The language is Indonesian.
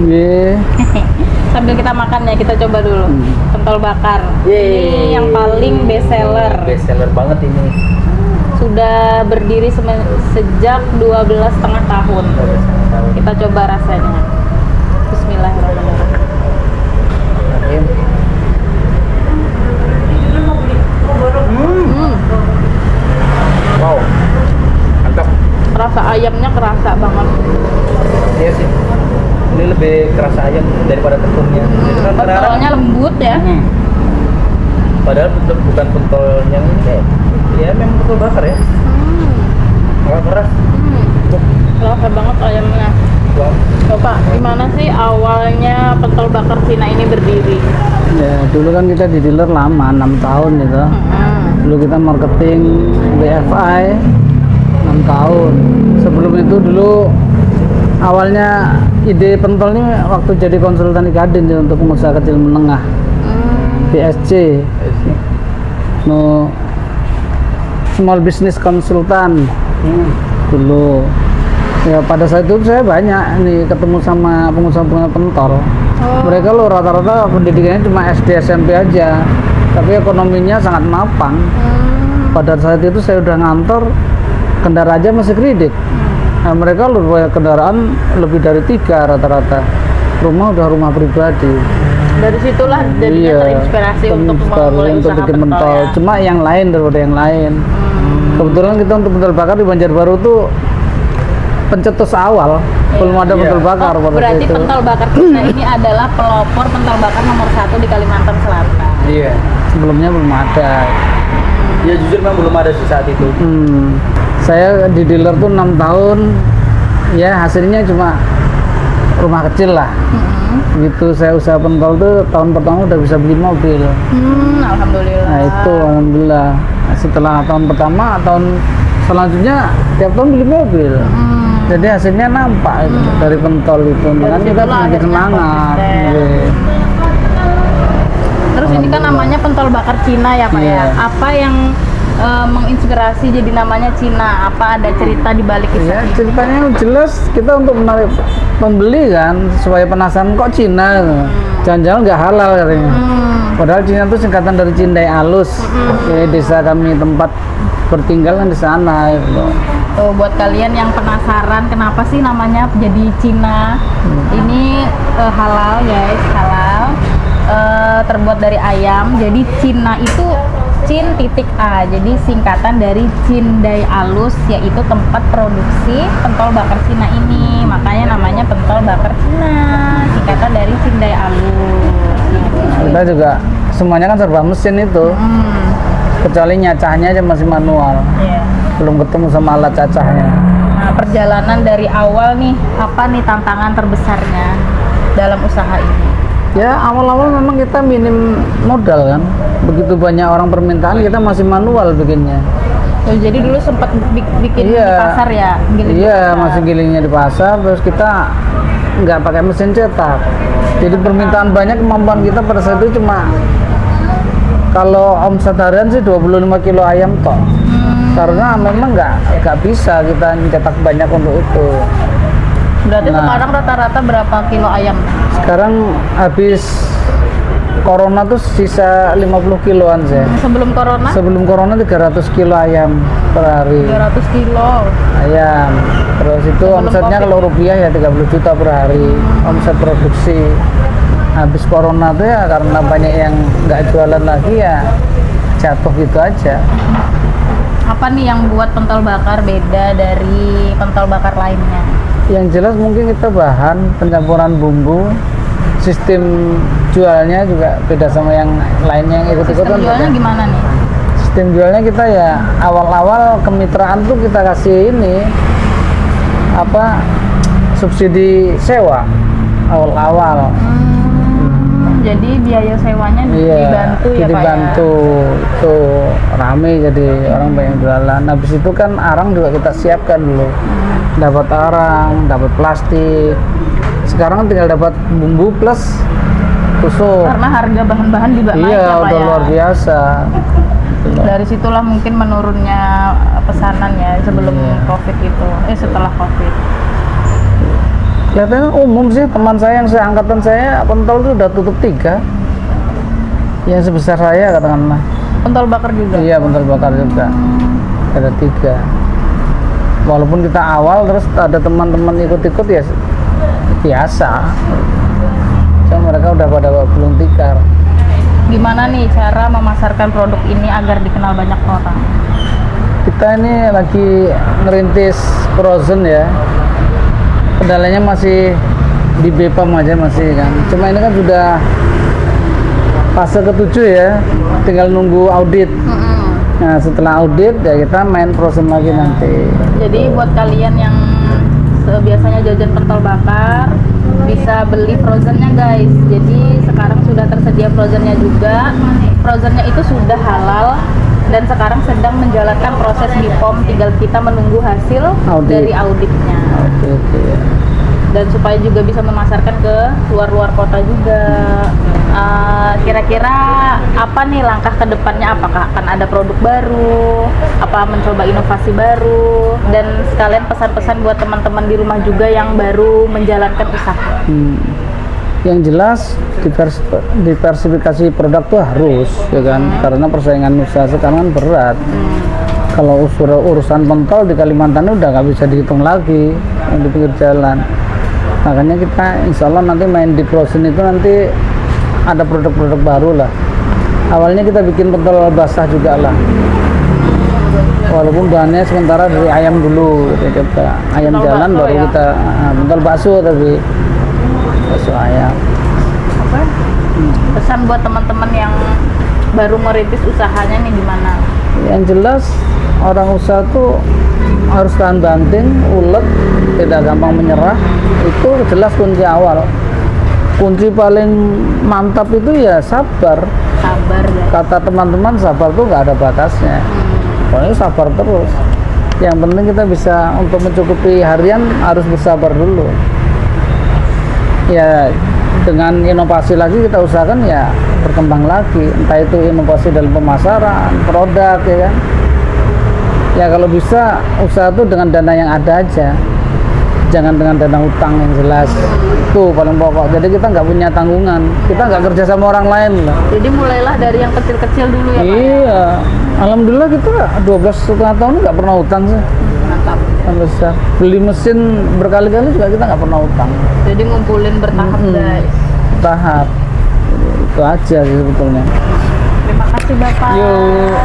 Ye. Sambil kita makan ya, kita coba dulu pentol bakar. Yeay. Ini yang paling best seller. Best seller banget ini. Sudah berdiri sejak 12,5 tahun. Kita coba rasanya. Bismillahirrahmanirrahim. Wow, mantap. Rasa ayamnya kerasa banget. Iya sih. Ini lebih kerasa ayam daripada tepungnya. Itu kan Pentolnya lembut ya. Padahal bukan pentol yang ini. Ya memang pentol bakar ya. Nggak keras. Kerasa banget ayamnya. Wow. Coba, gimana sih awalnya pentol bakar Cina ini berdiri? Ya, dulu kan kita di dealer lama, 6 tahun gitu. Dulu kita marketing BFI 6 tahun. Sebelum itu dulu awalnya ide pentol ini waktu jadi konsultan Kadin untuk pengusaha kecil menengah. BSC. No, small business konsultan. Dulu. Ya pada saat itu saya banyak nih ketemu sama pengusaha-pengusaha pentol. Mereka lo rata-rata pendidikannya cuma SD SMP aja, tapi ekonominya sangat mapan. Pada saat itu saya udah ngantor, kendaraan aja masih kredit. Nah, mereka lo punya kendaraan lebih dari 3 rata-rata. Rumah udah rumah pribadi. Dari situlah jadinya terinspirasi untuk memulai untuk usaha bikin pentol pentol. ya. Cuma yang lain daripada yang lain. Kebetulan kita untuk pentol bakar di Banjarbaru tuh pencetus awal, belum ada pentol bakar pada saat Berarti itu. pentol bakar kita ini adalah pelopor pentol bakar nomor 1 di Kalimantan Selatan. Iya. Sebelumnya belum ada. Ya jujur memang belum ada sih saat itu. Saya di dealer tuh 6 tahun, ya hasilnya cuma rumah kecil lah. Gitu saya usaha pentol tuh tahun pertama udah bisa beli mobil. Alhamdulillah. Nah itu alhamdulillah. Nah, setelah tahun pertama, tahun selanjutnya tiap tahun beli mobil. Jadi hasilnya nampak itu, dari pentol itu. Makanya kita situlah semakin akhirnya semangat. konsisten. Iya. Terus ini kan namanya pentol bakar Cina ya Pak Iya. ya. Apa yang menginspirasi jadi namanya Cina? Apa ada cerita di balik itu? Ya ceritanya jelas kita untuk menarik pembeli kan supaya penasaran kok Cina, jangan-jangan nggak halal katanya. Padahal Cina itu singkatan dari Cindai Alus, ya, desa kami tempat bertinggal kan di sana. Gitu. Tuh buat kalian yang penasaran kenapa sih namanya jadi Cina, ini halal guys, halal, terbuat dari ayam. Jadi Cina itu Cin titik A, jadi singkatan dari Cindai Alus, yaitu tempat produksi pentol bakar Cina ini. Makanya namanya pentol bakar Cina, singkatan dari Cindai Alus. Kita juga semuanya kan serba mesin itu, kecuali nyacahnya aja masih manual. Iya. Belum ketemu sama alat cacahnya. Nah, perjalanan dari awal nih, apa nih tantangan terbesarnya dalam usaha ini? Ya awal-awal memang kita minim modal kan, begitu banyak orang permintaan kita masih manual bikinnya. Oh, jadi dulu sempat bikin di pasar ya? Giling di Iya, pasar. masih gilingnya di pasar, terus kita nggak pakai mesin cetak. Jadi permintaan banyak, kemampuan kita pada saat itu cuma kalau omset harian sih 25 kilo ayam toh. Karena memang nggak bisa kita cetak banyak untuk itu. Berarti sekarang rata-rata berapa kilo ayam? Sekarang habis corona tuh sisa 50 kiloan sih. Sebelum corona? Sebelum corona 300 kilo ayam per hari. 300 kilo. Ayam. Terus itu Sebelum omsetnya COVID. kalau rupiah ya 30 juta per hari. Omset produksi. Habis corona tuh ya karena banyak yang nggak jualan lagi ya jatuh gitu aja. Apa nih yang buat pentol bakar beda dari pentol bakar lainnya? Yang jelas mungkin kita bahan, pencampuran bumbu, sistem jualnya juga beda sama yang lainnya yang ikut-ikutan. Sistem jualnya gimana nih? Sistem jualnya kita ya awal-awal kemitraan tuh kita kasih ini apa subsidi sewa awal-awal. Jadi biaya sewanya dibantu ya Pak dibantu ya? Itu rame jadi orang banyak jualan. Habis itu kan arang juga kita siapkan dulu. Dapat arang, dapat plastik. Sekarang tinggal dapat bumbu plus tusuk. Karena harga bahan-bahan juga naik Iya, ya Pak udah ya? luar biasa. Dari situlah mungkin menurunnya pesanan ya sebelum Iya. COVID itu, setelah COVID. Kelihatannya umum sih, teman saya yang seangkatan saya pentol itu udah tutup 3. Yang sebesar saya katakanlah. Pentol bakar juga. Iya, pentol bakar juga. Ada 3. Walaupun kita awal terus ada teman-teman ikut-ikut ya biasa. Cuma mereka udah pada belum tikar. Gimana nih cara memasarkan produk ini agar dikenal banyak orang? Kita ini lagi ngerintis frozen ya. Kendalanya masih di BPOM aja masih kan. Cuma ini kan sudah fase ke-7 ya. Tinggal nunggu audit. Nah, setelah audit ya kita main frozen lagi nanti. Jadi buat kalian yang biasanya jajan pentol bakar bisa beli frozennya guys. Jadi sekarang sudah tersedia frozennya juga. Frozennya itu sudah halal dan sekarang sedang menjalankan proses BPOM. Tinggal kita menunggu hasil dari auditnya. Oke. Dan supaya juga bisa memasarkan ke luar-luar kota juga. Kira-kira apa nih langkah kedepannya? Apakah akan ada produk baru? Apa mencoba inovasi baru? Dan sekalian pesan-pesan buat teman-teman di rumah juga yang baru menjalankan usaha. Yang jelas diversifikasi produk tuh harus ya kan, karena persaingan usaha sekarang kan berat. Kalau urusan pentol di Kalimantan udah nggak bisa dihitung lagi yang di pinggir jalan. Makanya kita insya Allah nanti main di frozen itu nanti ada produk-produk baru lah. Awalnya kita bikin pentol basah juga lah, walaupun bahannya sementara dari ayam dulu gitu. Kita ayam Pentol jalan bakso baru ya? kita pentol bakso, tapi bakso ayam. Apa? Pesan buat teman-teman yang baru merintis usahanya nih gimana? Yang jelas orang usaha tuh harus tahan banting, ulet, tidak gampang menyerah. Itu jelas kunci awal. Kunci paling mantap itu ya sabar. Sabar guys. Kata teman-teman sabar tuh nggak ada batasnya. Pokoknya sabar terus. Yang penting kita bisa untuk mencukupi harian harus bersabar dulu. Ya dengan inovasi lagi kita usahakan ya berkembang lagi. Entah itu inovasi dalam pemasaran, produk ya kan. Ya kalau bisa usaha tuh dengan dana yang ada aja. Jangan dengan dana utang yang jelas. Itu paling pokok. Jadi kita nggak punya tanggungan. Kita nggak kerja sama orang lain lah. Jadi mulailah dari yang kecil-kecil dulu ya Pak? Iya, alhamdulillah kita 12,5 tahun nggak pernah utang sih. Mantap. Yang besar. Beli mesin berkali-kali juga kita nggak pernah utang. Jadi ngumpulin bertahap guys. Tahap. Jadi, itu aja sih sebetulnya. Terima kasih Bapak. Yuk.